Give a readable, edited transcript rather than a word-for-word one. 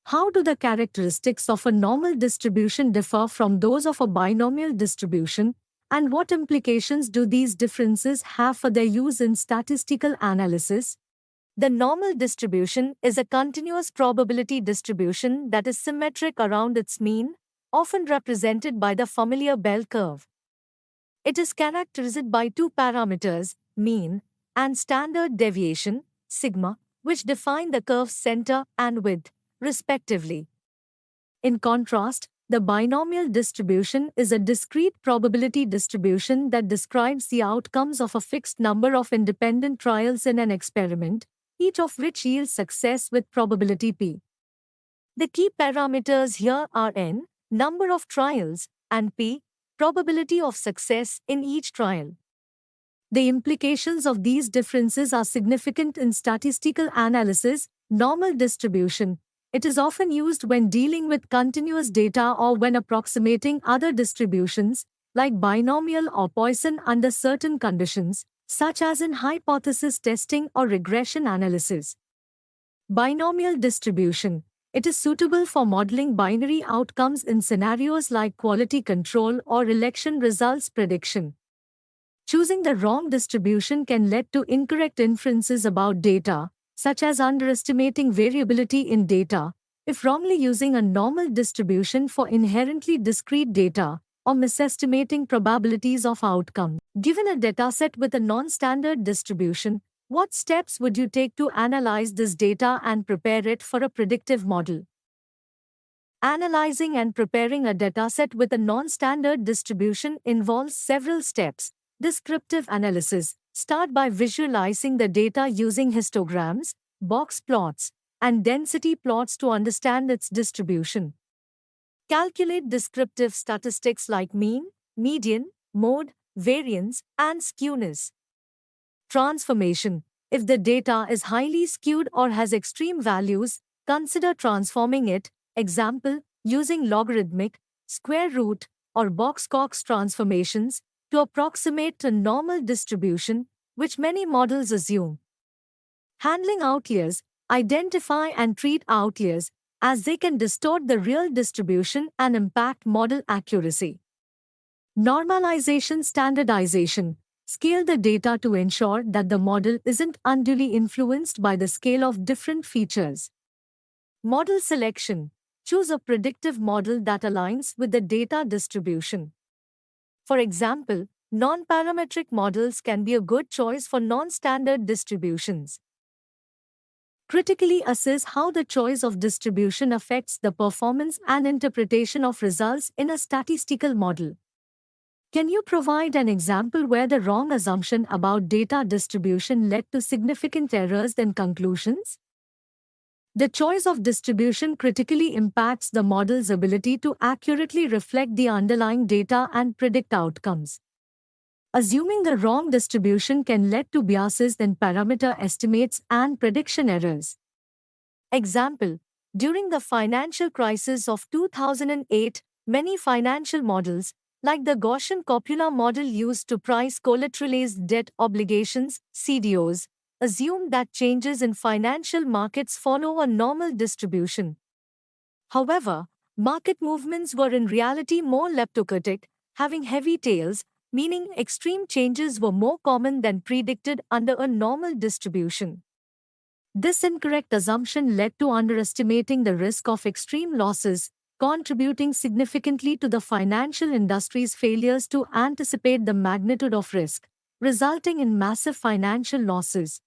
How do the characteristics of a normal distribution differ from those of a binomial distribution, and what implications do these differences have for their use in statistical analysis? The normal distribution is a continuous probability distribution that is symmetric around its mean, often represented by the familiar bell curve. It is characterized by two parameters, mean and standard deviation, sigma, which define the curve's center and width, respectively. In contrast, the binomial distribution is a discrete probability distribution that describes the outcomes of a fixed number of independent trials in an experiment, each of which yields success with probability p. The key parameters here are n, number of trials, and p, probability of success in each trial. The implications of these differences are significant in statistical analysis. Normal distribution. It is often used when dealing with continuous data or when approximating other distributions, like binomial or Poisson under certain conditions, such as in hypothesis testing or regression analysis. Binomial distribution. It is suitable for modeling binary outcomes in scenarios like quality control or election results prediction. Choosing the wrong distribution can lead to incorrect inferences about data, such as underestimating variability in data, if wrongly using a normal distribution for inherently discrete data, or misestimating probabilities of outcome. Given a dataset with a non-standard distribution, what steps would you take to analyze this data and prepare it for a predictive model? Analyzing and preparing a dataset with a non-standard distribution involves several steps. Descriptive analysis. Start by visualizing the data using histograms, box plots, and density plots to understand its distribution. Calculate descriptive statistics like mean, median, mode, variance, and skewness. Transformation. If the data is highly skewed or has extreme values, consider transforming it, example, using logarithmic, square root, or box-Cox transformations, to approximate a normal distribution, which many models assume. Handling outliers. Identify and treat outliers, as they can distort the real distribution and impact model accuracy. Normalization standardization. Scale the data to ensure that the model isn't unduly influenced by the scale of different features. Model selection. Choose a predictive model that aligns with the data distribution. For example, non-parametric models can be a good choice for non-standard distributions. Critically assess how the choice of distribution affects the performance and interpretation of results in a statistical model. Can you provide an example where the wrong assumption about data distribution led to significant errors in conclusions? The choice of distribution critically impacts the model's ability to accurately reflect the underlying data and predict outcomes. Assuming the wrong distribution can lead to biases in parameter estimates and prediction errors. Example: during the financial crisis of 2008, many financial models, like the Gaussian-Coppola model used to price collateralized debt obligations, CDOs, assumed that changes in financial markets follow a normal distribution. However, market movements were in reality more leptochaotic, having heavy tails, meaning extreme changes were more common than predicted under a normal distribution. This incorrect assumption led to underestimating the risk of extreme losses, contributing significantly to the financial industry's failures to anticipate the magnitude of risk, resulting in massive financial losses.